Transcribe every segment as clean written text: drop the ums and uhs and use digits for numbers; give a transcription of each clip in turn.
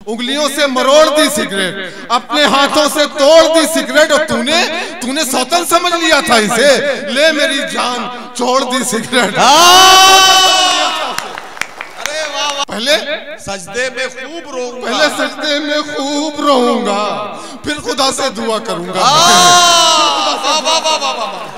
उंगलियों से मरोड़ दी सिगरेट, अपने हाथों से तोड़ दी सिगरेट, और तूने सौतन समझ लिया था इसे। ले मेरी जान छोड़ दी सिगरेट। अरे वाह, पहले सजदे में खूब रोऊंगा, पहले सजदे में खूब रोऊंगा, फिर खुदा से दुआ करूंगा। वाह वाह वाह वाह वाह।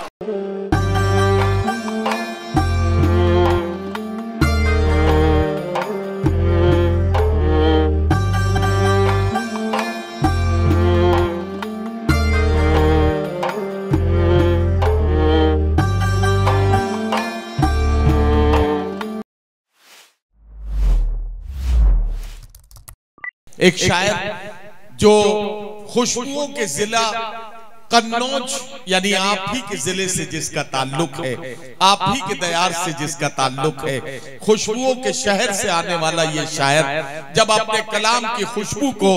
एक शायर जो खुशबुओं के जिला कन्नौज यानी आप ही के जिले से जिसका ताल्लुक है, आप ही के दयार से जिसका ताल्लुक है, खुशबुओं के शहर से आने वाला ये शायर जब अपने कलाम की खुशबू को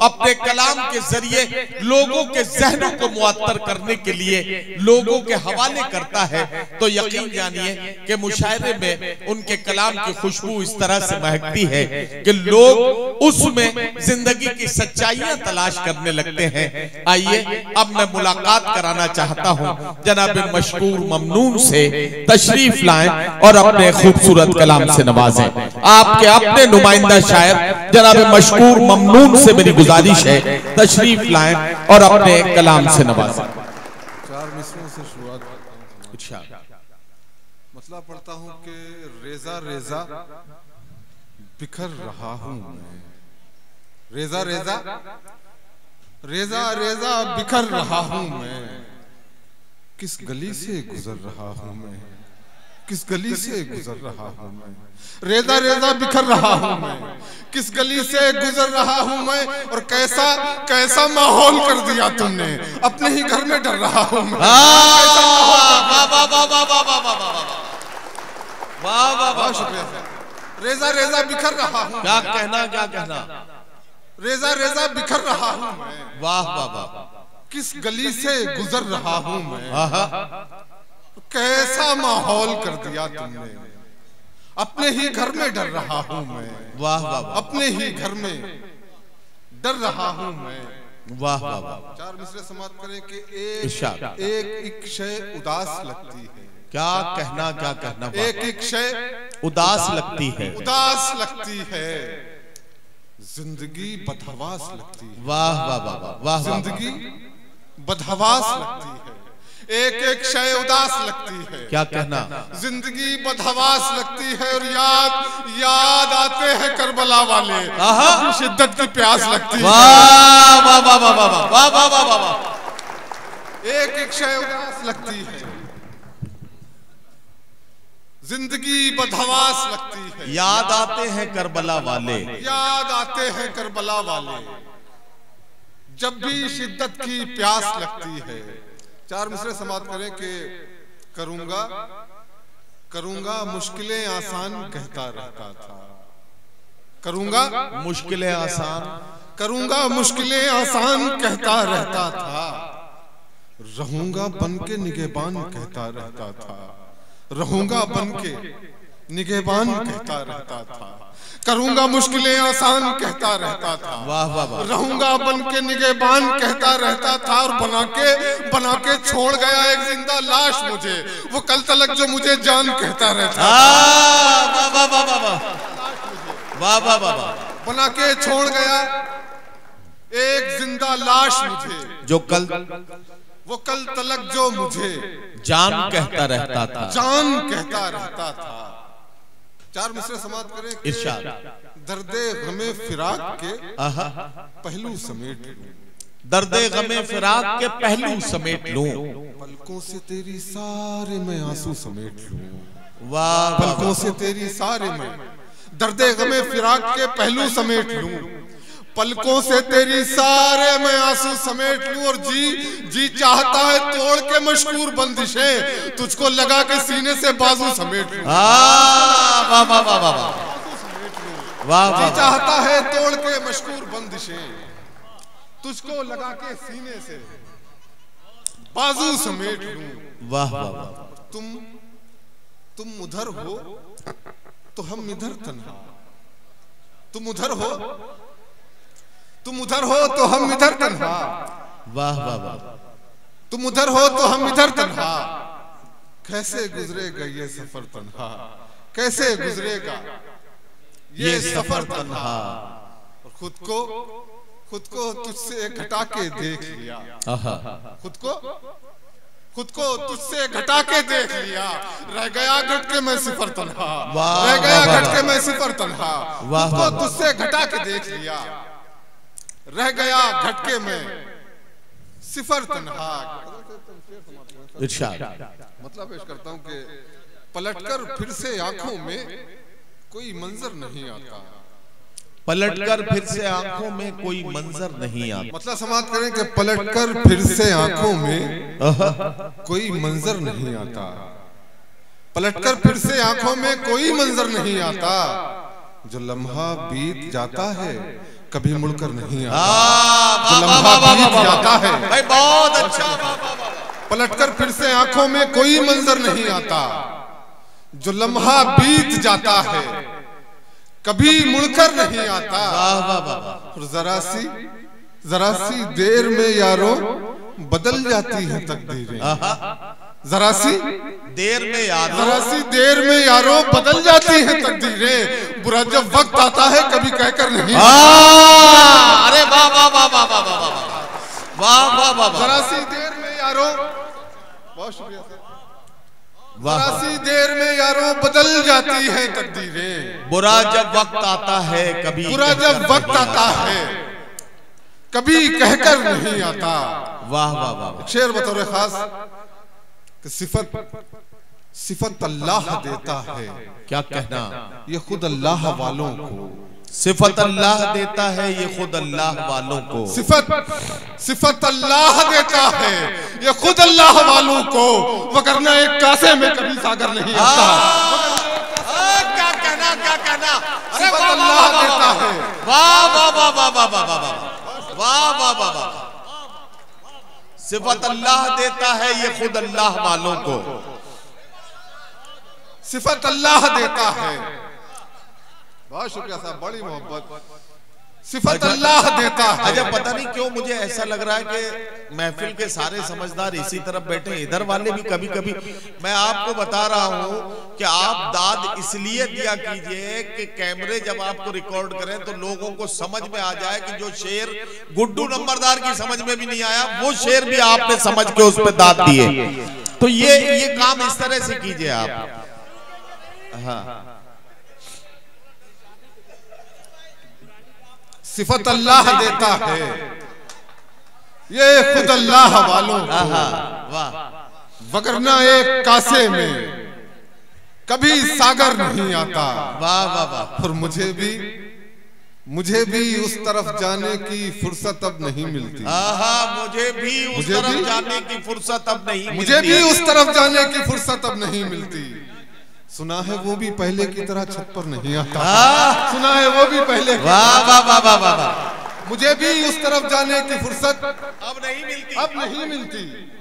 अपने कलाम के जरिए लोगों के जहनों को मुअत्तर करने के लिए लोगों के हवाले करता है, तो यकीन जानिए कि मुशायरे में उनके कलाम की खुशबू इस तरह से महकती है कि लोग उसमें जिंदगी की सच्चाइयां तलाश करने लगते हैं। आइए अब मैं मुलाकात कराना चाहता हूं जनाब मशकूर ममनून से, तशरीफ लाएं और अपने खूबसूरत कलाम से नवाजें। आपके अपने नुमाइंदा शायर जनाब मशकूर ममनून से मेरी गुजारिश है, तशरीफ लाएं और अपने कलाम से नवाजें। 4 मिसरों से शुरुआत करता हूं। मतलब पढ़ता हूं कि रेजा रेजा बिखर रहा हूं मैं, रेजा रेजा रेजा रेजा बिखर रहा हूं मैं, किस गली से गुजर रहा हूं मैं, किस गली से गुजर रहा हूं मैं, रेजा रेजा बिखर रहा हूं मैं, किस गली से गुजर रहा हूं मैं, और कैसा कैसा माहौल कर दिया तुमने, अपने ही घर में डर रहा हूं मैं। वाह, शुक्रिया। रेजा रेजा बिखर रहा हूं, क्या कहना, क्या कहना, रेजा रेजा बिखर रहा हूं मैं, वाह वाह वाह, किस गली से गुजर रहा हूं मैं, कैसा माहौल कर दिया तुमने, अपने ही घर में डर रहा हूं मैं, वाह वाह, अपने ही घर में डर रहा हूं मैं, वाह वाह वाह। 4 मिसरे समाप्त करें कि एक शय उदास लगती है, क्या कहना, क्या कहना, एक शय उदास लगती है, उदास लगती है, जिंदगी बदहवास लगती है, वाह वाह वाह वाह, जिंदगी बदहवास लगती है, एक शय उदास लगती है, क्या कहना, जिंदगी बदहवास लगती है, और याद आते हैं करबला वाले, शिद्दत की प्यास लगती है, वाह वाह वाह वाह वाह वाह वाह वाह वाह, एक शय उदास लगती है, जिंदगी बदहवास लगती है, याद आते हैं करबला वाले, याद आते हैं करबला वाले, जब भी शिद्दत की प्यास लगती है। 4 मिसरे समाप्त करें कि करूंगा करूंगा मुश्किलें आसान कहता रहता था, करूंगा मुश्किलें आसान, करूंगा मुश्किलें आसान कहता रहता था, रहूंगा बन के निगहबान कहता रहता था, रहूंगा बन के निगहबान कहता रहता था, करूंगा मुश्किलें आसान कहता रहता था, वाह वाह वाह, रहूंगा बन के निगहबान कहता रहता था, और बना के छोड़ गया एक जिंदा लाश मुझे, वो कल तलक जो मुझे जान कहता रहता था, वाह वाह वाह वाह वाह वाह वाह, बना के छोड़ गया एक जिंदा लाश मुझे, जो कल वो कल तलक जो मुझे जान कहता रहता था, जान कहता रहता था। 4 मिसरे समाप्त करें कि इरशाद, दर्दे गमे फिराक के पहलू समेट लूं, दर्दे गमे फिराक के पहलू समेट लूं, पलकों से तेरी सारे मैं आंसू समेट लूं, वाह, पलकों से तेरी सारे मैं दर्दे गमे फिराक के पहलू समेट लूं, पलकों से तेरी सारे मैं आंसू समेट लूं, और जी चाहता है तोड़ के मशकूर बंदिशें, तुझको लगा के सीने से बाजू समेट लूं, वाह वाह वाह वाह, जी चाहता है तोड़ के मशकूर बंदिशें, तुझको लगा के सीने से बाजू समेट लूं, वाह वाह, तुम उधर हो तो हम इधर तन्हा, तुम उधर हो तुम उधर हो तो हम इधर तन्हा। वाह वाह वाह। तुम उधर हो तो हम इधर तन्हा, कैसे गुजरेगा ये सफर तन्हा, कैसे गुजरेगा ये सफर तन्हा। और खुद को तुझसे घटा के देख लिया, खुद को तुझसे घटा के देख लिया, रह गया घट के मैं सिफर तन्हा, रह गया घट के मैं सिफर तन्हा। खुद को तुझसे घटा के देख लिया, रह गया घट के मैं सिफर तन्हा। मतलब पेश करता हूं कि पलटकर फिर से आंखों में कोई मंजर नहीं आता, पलटकर फिर से आंखों में कोई मंजर नहीं आता। मतलब समाप्त करें कि पलटकर फिर से आंखों में कोई मंजर नहीं आता, पलटकर फिर से आंखों में कोई मंजर नहीं आता। जो लम्हा बीत जाता है कभी मुड़कर नहीं आता, जो लम्हा बीत जाता है भाई बहुत अच्छा। पलटकर फिर से आंखों में कोई मंजर नहीं आता, जो लम्हा बीत जाता है कभी मुड़कर नहीं आता। और जरा सी देर में यारों बदल जाती है तकदीरें, जरा सी देर में यारों, जरा सी देर में यारों बदल जाती है तकदीरें। बुरा जब वक्त आता है कभी कहकर नहीं। अरे वाह वाह वाह वाह वाह वाह वाह वाह वाह। जरा सी देर में यारों, बहुत शुक्रिया, जरा सी देर में यारों बदल जाती है तकदीरें। बुरा जब वक्त आता है कभी, बुरा जब वक्त आता है कभी कहकर नहीं आता। वाह वाह वाह। शेर बतौर खास कि सिफत अल्लाह देता है, क्या कहना, ये खुद अल्लाह वालों को। सिफत अल्लाह देता है ये खुद अल्लाह वालों को, सिफत अल्लाह देता है ये खुद अल्लाह वालों को। वगरना एक कासे में कभी सागर नहीं आता। क्या कहना, क्या कहना। सिफत अल्लाह देता है। वाह वाह वाह वाह वाह वाह वाह वाह वाह वाह वाह। सिफत अल्लाह देता है ये खुद अल्लाह वालों को, सिफत अल्लाह देता है। बहुत शुक्रिया साहब, बड़ी मोहब्बत। सिफत अल्लाह देता है। अच्छा पता नहीं क्यों मुझे ऐसा लग रहा है कि महफिल के सारे समझदार इसी तरफ बैठे, इधर वाले भी कभी कभी। मैं आपको बता रहा हूं कि आप दाद इसलिए दिया कीजिए कि कैमरे जब आपको रिकॉर्ड करें तो लोगों को समझ में आ जाए कि जो शेर गुड्डू नंबरदार की समझ में भी नहीं आया वो शेर भी आपने समझ के उस पर दाद दिए। तो ये काम इस तरह से कीजिए आप। हाँ, सिफत अल्लाह देता है ये खुद अल्लाह वालों को। वाह। वगरना एक कासे में कभी सागर नहीं आता। वाह वाह वाह। और मुझे भी उस तरफ जाने की फुर्सत अब नहीं मिलती। मुझे भी उस तरफ जाने की फुर्सत अब नहीं मिलती। मुझे भी उस तरफ जाने की फुर्सत अब नहीं मिलती। सुना है वो भी पहले की तरह छत पर नहीं आता। सुना है वो भी पहले। वाह वाह वाह वाह वाह। मुझे भी उस तरफ जाने की फुर्सत अब नहीं मिलती, अब नहीं मिलती।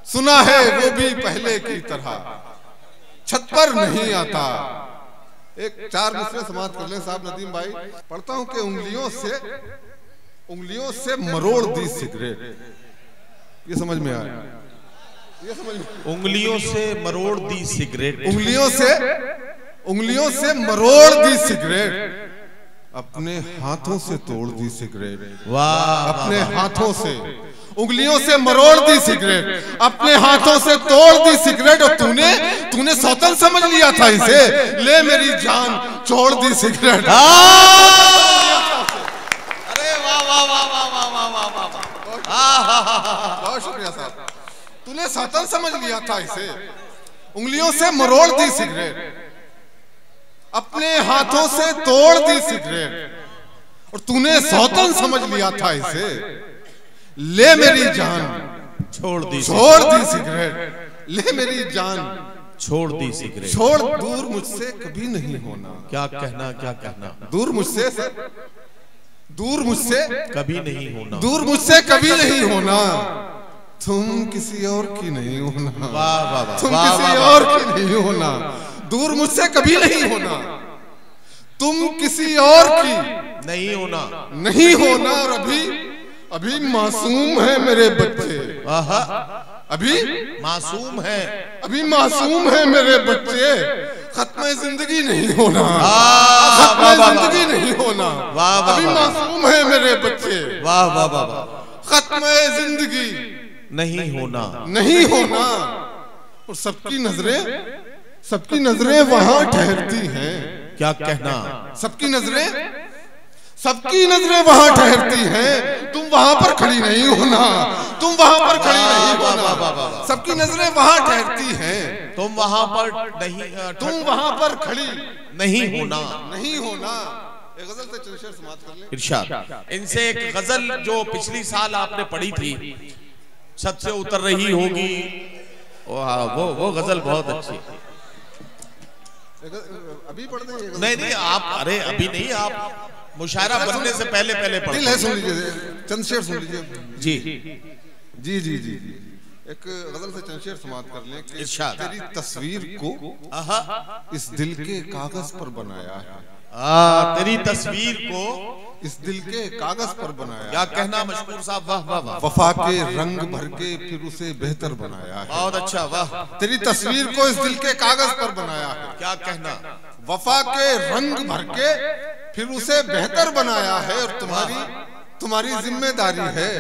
सुना है वो भी पहले की तरह छत पर नहीं आता। एक 4 मिसरे समाप्त कर ले साहब नदीम भाई। पढ़ता हूं कि उंगलियों से मरोड़ दी सिगरेट। ये समझ में आया? ये समझ में? उंगलियों से मरोड़ दी सिगरेट, उंगलियों से मरोड़ दी सिगरेट, अपने हाथों से तोड़ दी सिगरेट। वाह। अपने हाथों से, उंगलियों से मरोड़ दी सिगरेट, अपने हाथों से तोड़ दी सिगरेट। और तूने सौतन समझ लिया था इसे, ले मेरी जान छोड़ दी सिगरेट। अरे वाह वाह वाह वाह वाह वाह वाह वाह। बहुत शुक्रिया साहब, तूने सौतन समझ लिया था इसे, उंगलियों से मरोड़ दी सिगरेट, अपने हाथों से तोड़ दी सिगरेट। और तूने सौतन समझ लिया था इसे, ले मेरी जान छोड़ दी सिगरेट, ले मेरी जान छोड़ दी सिगरेट। छोड़, दूर मुझसे कभी नहीं होना। क्या कहना, क्या कहना। दूर मुझसे कभी नहीं होना, दूर मुझसे कभी नहीं होना। तुम किसी और की नहीं होना। वाह वाह। तुम किसी और की नहीं होना। दूर मुझसे कभी नहीं होना। तुम किसी और की नहीं होना, नहीं होना। और अभी मासूम है मेरे बच्चे, अभी मासूम है, अभी मासूम है मेरे बच्चे। खत्म जिंदगी नहीं होना, खत्म जिंदगी नहीं होना। अभी मासूम है मेरे बच्चे, वाह वाह वाह। खत्म जिंदगी नहीं होना, नहीं होना। और सबकी नजरें वहां ठहरती हैं। क्या कहना, सबकी नजरें वहां ठहरती हैं। तुम वहां पर खड़ी नहीं होना, तुम वहां पर खड़ी नहीं होना। सबकी नजरें वहां ठहरती हैं, तुम वहां पर नहीं, तुम वहां पर खड़ी नहीं होना, नहीं होना। एक गजल से चंद शेर समाप्त कर लें। इरशाद। इनसे एक गजल जो पिछली साल आपने पढ़ी थी, छत से उतर रही होगी, वो गजल बहुत अच्छी। अभी पढ़ दें? नहीं आप, अरे अभी नहीं, आप मुशायरा बनने से पहले पढ़। सुन लीजिए, चंद शेर सुन लीजिए। जी जी जी जी जी। एक गजल से चंद शेर समाप्त कर लें कि तेरी तस्वीर को इस दिल के कागज पर बनाया है। तेरी तस्वीर को इस दिल के कागज पर बनाया। क्या कहना मशकूर साहब, वाह वाह वाह। वफा के रंग भर के फिर उसे बेहतर बनाया है। बहुत अच्छा, वाह। तेरी तस्वीर को इस दिल के कागज पर बनाया है। क्या कहना, वफा के रंग भर के फिर उसे बेहतर बनाया है। और तुम्हारी जिम्मेदारी है,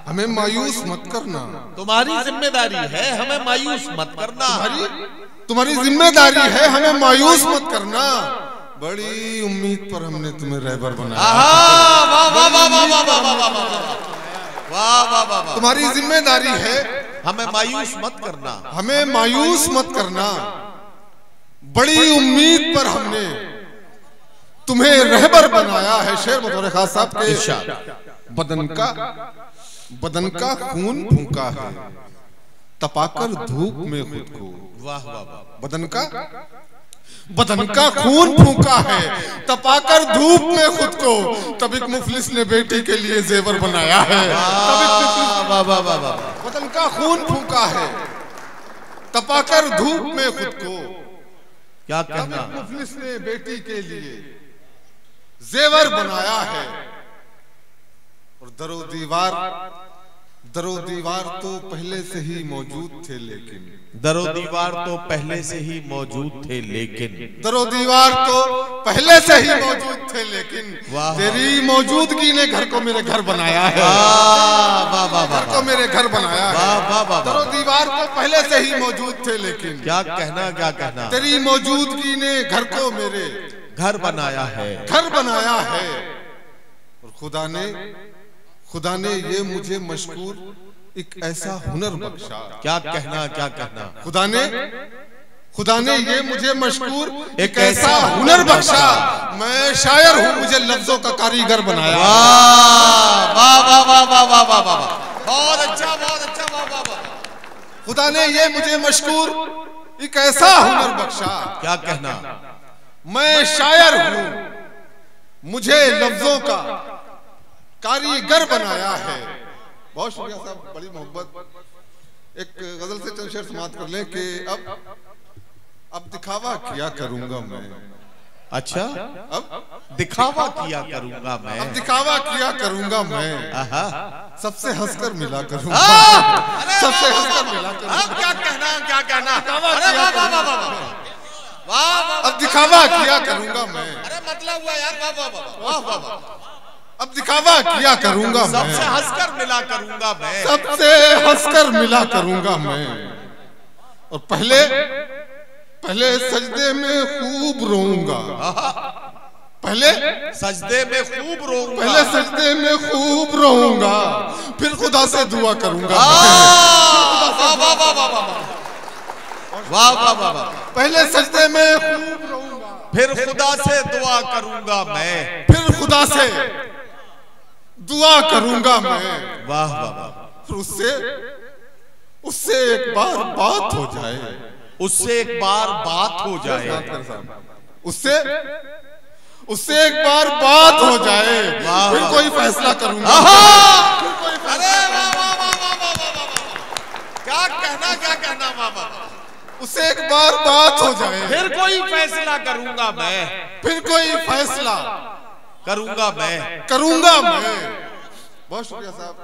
हमें मायूस मत करना। तुम्हारी जिम्मेदारी है, हमें मायूस मत करना। तुम्हारी जिम्मेदारी है, हमें मायूस मत करना। बड़ी उम्मीद पर हमने तुम्हें रहबर बनाया। तुम्हारी जिम्मेदारी है, हमें मायूस मत करना, हमें मायूस मत करना। बड़ी उम्मीद पर हमने तुम्हें रहबर बनाया है। शेर बतौर खास साहब के, बदन का खून फूंका है तपाकर धूप में खुद को। वाह वाह वाह। बदन का खून फूंका है तपाकर धूप में खुद को। तब एक मुफलिस ने बेटी के लिए जेवर बनाया है। बदन का खून फूंका है तपाकर धूप में खुद को। क्या कहना, मुफलिस ने बेटी के लिए जेवर बनाया है। और दरो दीवार तो पहले से ही मौजूद थे, लेकिन दरो दीवार तो पहले से ही मौजूद थे, लेकिन दरो दीवार तो पहले से ही मौजूद थे, लेकिन तेरी मौजूदगी ने घर को मेरे घर बनाया है। घर को मेरे घर बनाया है। दरो दीवार तो पहले से ही मौजूद थे, लेकिन क्या कहना, क्या कहना, तेरी मौजूदगी ने घर को मेरे घर बनाया है, घर बनाया है। और खुदा ने ये मुझे मशकूर एक ऐसा हुनर बख्शा। क्या कहना, क्या कहना, खुदा ने ये मुझे मशकूर एक ऐसा हुनर बख्शा। मैं शायर हूँ, मुझे लफ्जों का कारीगर बनाया। वाह वाह वाह वाह वाह वाह वाह, बहुत अच्छा, बहुत अच्छा, वाह वाह वाह। खुदा ने ये मुझे मशकूर एक ऐसा हुनर बख्शा। क्या कहना, मैं शायर हूँ, मुझे लफ्जों का कारीगर बनाया है। बहुत शुक्रिया साहब, बड़ी मोहब्बत। एक गजल से चंद शेर समाप्त कर लें कि अब दिखावा किया करूंगा मैं। अच्छा, अब दिखावा किया करूंगा मैं, अब दिखावा किया करूंगा मैं। सबसे हंसकर मिला करूंगा, सबसे हंसकर मिला करूंगा। क्या कहना, क्या कहना, अब दिखावा किया करूंगा मैं। अरे मतलब हुआ यार, वाह वाह वाह वाह। अब दिखावा किया करूंगा मैं, सबसे हंसकर मिला करूंगा मैं, सबसे हंसकर मिला करूंगा मैं। और पहले सजदे में खूब रोऊंगा, पहले सजदे में खूब रोऊंगा, पहले सजदे में खूब रोऊंगा, फिर खुदा से दुआ करूंगा। वाह वाह वाह। पहले सजदे में खूब रोऊंगा, फिर खुदा से दुआ करूंगा मैं, फिर खुदा से दुआ करूंगा मैं। वाह वाह वाह। फिर उससे एक बार बात हो जाए, उससे एक बार बात हो जाए, उससे एक बार बात हो जाए, फिर कोई फैसला करूंगा। अरे वाह वाह वाह वाह वाह, क्या कहना, क्या कहना, वाह वाह। उससे एक बार बात हो जाए, फिर कोई फैसला करूंगा मैं, फिर कोई फैसला करूंगा मैं। बहुत शुक्रिया साहब।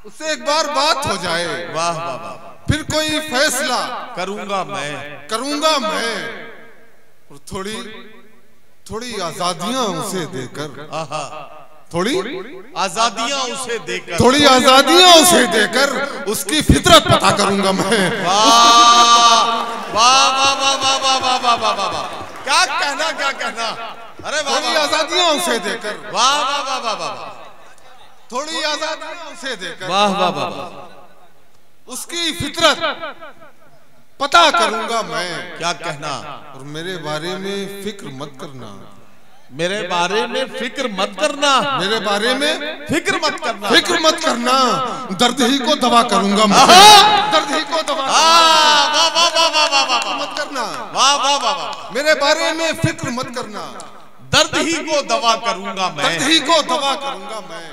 उससे एक बार बात हो जाए, वाह वाह वाह, फिर कोई फैसला करूंगा मैं। और थोड़ी आजादियां उसे देकर, थोड़ी आजादियां उसे देकर उसकी फितरत पता करूंगा मैं। वाह वाह वाह वाह वाह वाह वाह वाह वाह, क्या कहना। अरे वाह, थोड़ी आजादियां उसे देकर, वाह वाह वाह वाह वाह, थोड़ी आजादियां उसे देकर, वाह वाह वाह, उसकी फितरत पता करूंगा मैं। क्या कहना। और मेरे बारे में फिक्र मत करना, मेरे बारे में फिक्र मत करना, मेरे बारे में फिक्र मत करना, फिक्र मत करना। दर्द ही को दवा करूंगा मैं, दर्द ही को दवा मत करना। वाह वाह वाह, मेरे बारे में फिक्र मत करना, दर्द ही को दवा करूंगा मैं, दर्द ही को दवा करूंगा मैं।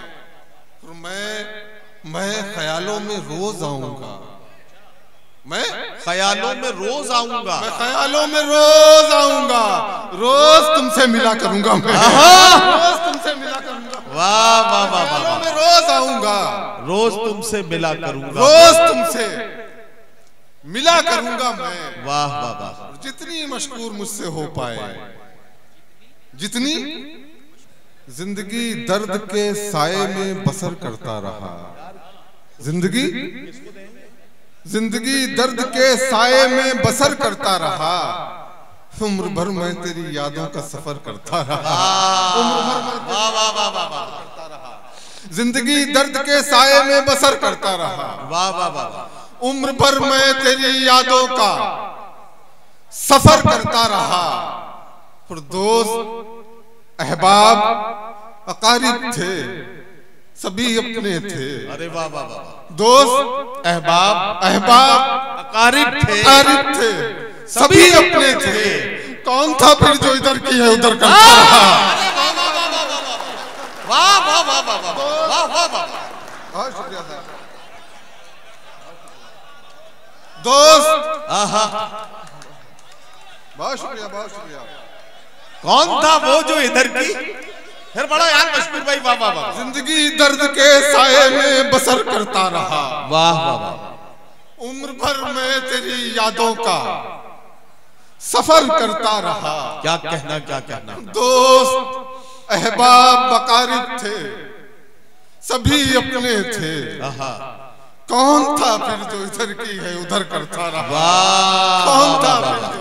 और मैं ख्यालों में रोज आऊंगा, मैं ख्यालों में रोज आऊंगा, मैं ख्यालों में रोज आऊंगा, रोज तुमसे मिला करूंगा मैं, रोज तुमसे मिला करूंगा। वाह वाह वाह वाह, मैं रोज आऊंगा, रोज तुमसे मिला करूंगा, रोज तुमसे मिला करूंगा मैं। वाह वाह वाह, जितनी मशकूर मुझसे हो पाए, जितनी जिंदगी दर्द के साए में बसर करता रहा, जिंदगी दर्द के साए में बसर करता रहा। उम्र भर मैं तेरी यादों का सफर करता रहा, उम्र भर मैं करता रहा, जिंदगी दर्द के साए में बसर करता रहा। वाह वाह वाह, उम्र भर मैं तेरी यादों का सफर करता रहा। और दोस्त अहबाब अकारिब थे, सभी अपने थे। अरे वाह वाह वाह, दोस्त अहबाब अकारिब थे, सभी अपने थे। कौन था फिर जो इधर की है उधर करता रहा। वाह वाह वाह वाह वाह वाह वाह, बहुत शुक्रिया साहब। दोस्त बहुत शुक्रिया। कौन था वो जो इधर की, फिर बड़ा यार मशहूर भाई, वाह वाह वाह। जिंदगी दर्द के साए में बसर करता रहा, वाह वाह वाह। उम्र भर में तेरी यादों का सफर करता रहा। क्या कहना। दोस्त अहबाब अकारिब थे, सभी अपने थे। कौन था फिर जो इधर की है उधर करता रहा। कौन था फिर जो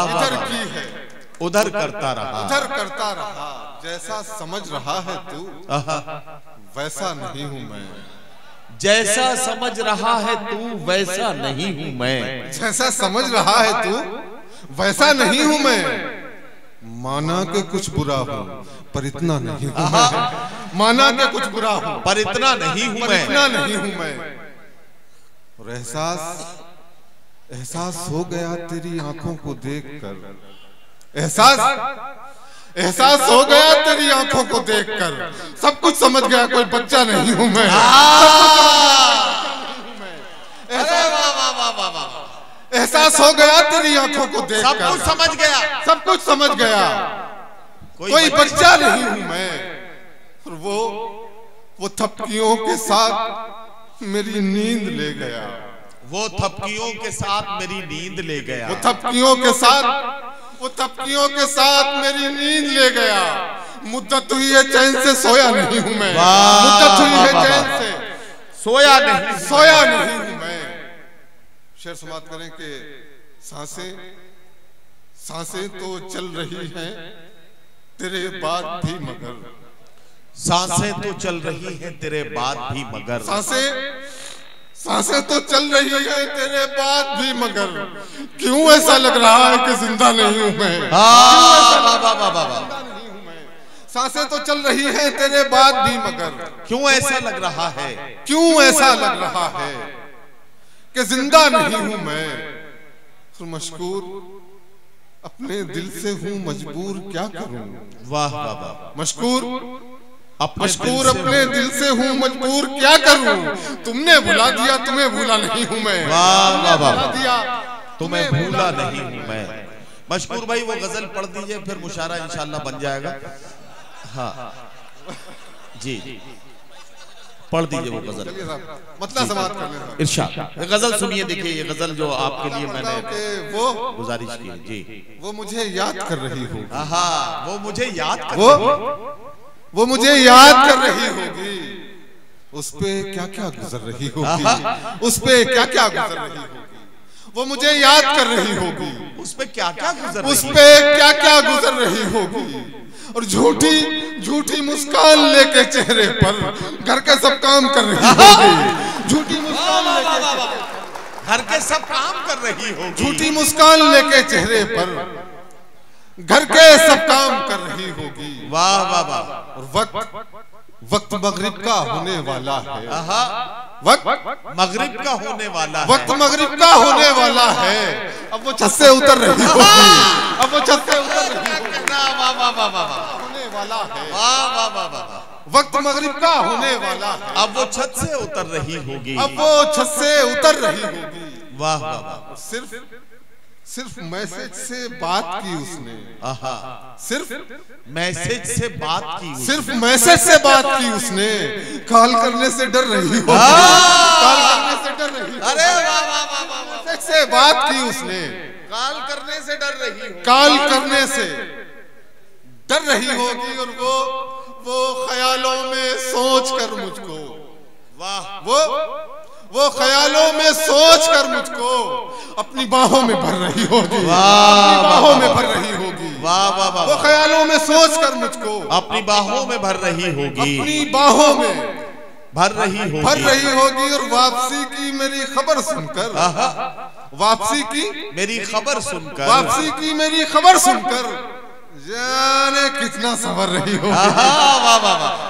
इधर की है उधर करता रहा। जैसा समझ रहा है तू वैसा नहीं हूं मैं, जैसा समझ रहा है तू वैसा नहीं हूं मैं, जैसा समझ रहा है तू वैसा नहीं हूं मैं। माना के कुछ बुरा हूं पर इतना नहीं हूं मैं, माना के कुछ बुरा हूं पर इतना नहीं हूं मैं, इतना नहीं हूं मैं। और एहसास हो गया तेरी आंखों को देखकर, एहसास हो गया तेरी आंखों को देखकर। सब कुछ समझ गया, कोई बच्चा नहीं हूं मैं। एहसास हो गया तेरी आंखों को देखकर, सब कुछ समझ गया, कोई बच्चा नहीं हूं मैं। और वो थपकियों के साथ मेरी नींद ले गया, वो थपकियों के साथ मेरी नींद ले गया, वो थपकियों के साथ मेरी नींद ले गया। मुद्दत हुई है चैन से सोया नहीं हूं मैं, मुद्दत हुई है चैन से सोया नहीं हूं मैं। शेर समाप्त करें कि सांसें तो चल रही हैं तेरे बाद भी मगर, सांसें तो चल रही हैं तेरे बाद भी मगर, सांसें तो चल रही है तेरे बाद भी मगर। क्यों ऐसा लग रहा है कि जिंदा नहीं हूं मैं। सांसें तो चल रही है तेरे बाद भी मगर, क्यों ऐसा लग रहा है, क्यों ऐसा लग रहा है कि जिंदा नहीं हूं मैं। तो मशकूर अपने दिल से हूं मजबूर क्या करूं। वाह वाह वाह, मशकूर मशकूर अपने दिल से हूँ, मजबूर क्या करूँ, तुमने भुला दिया, तुम्हें भूला नहीं हूँ मैं। वाह वाह भुला दिया, तुम्हें भूला नहीं हूँ मैं। मशकूर भाई वो गजल पढ़ दीजिए, फिर मुशायरा इंशाल्लाह बन जाएगा। हाँ जी पढ़ दीजिए वो गजल, मतलब समाप्त कर लेना। इरशाद गजल सुनिए। देखिए ये गजल जो आपके लिए मैंने वो गुजारिश की है जी, वो मुझे याद कर रही होगी। हाँ वो मुझे याद कर वो मुझे याद कर रही होगी। उस पे क्या क्या गुजर रही होगी, उस पे क्या क्या गुजर रही होगी। वो मुझे याद कर रही होगी, उस पे क्या क्या गुजर, उस पे क्या क्या गुजर रही होगी। और झूठी झूठी मुस्कान लेके चेहरे पर घर के सब काम कर रही होगी। झूठी मुस्कान लेके घर के सब काम कर रही होगी। झूठी मुस्कान लेके चेहरे पर घर के सब काम कर रही होगी। वाह वाह वाह। और वक्त मगरिब का होने वाला है। वक्त मगरिब का होने वाला है। वक्त मगरिब का होने वाला है। अब वो छत से उतर रही होगी। अब वो छत से उतर रही होगी। वाह वाह वाह वाह होने वाला है। वाह वाह वाह वाह। वक्त मगरिब का होने वाला है। अब वो छत से उतर रही होगी। अब वो छत से उतर रही होगी। वाह वाह वाह। सिर्फ मैसेज से बात की उसने। सिर्फ मैसेज से बात की, सिर्फ मैसेज से बात की उसने। कॉल करने से डर रही होगी। कॉल करने से डर रही। अरे वाह वाह वाह वाह। मैसेज से बात की उसने, कॉल करने से डर रही, कॉल करने से डर रही होगी। और वो ख्यालों में सोच कर मुझको, वाह वो ख्यालों में सोच कर मुझको अपनी बाहों में भर रही होगी। अपनी बाहों में भर रही होगी। वाह वाह वाह। वो ख्यालों में सोच कर मुझको अपनी बाहों में भर रही होगी। अपनी बाहों में भर रही होगी। और वापसी की मेरी खबर सुनकर, वापसी की मेरी खबर सुनकर, वापसी की मेरी खबर सुनकर जाने कितना सवर रही होगी। वाह वाह वाह।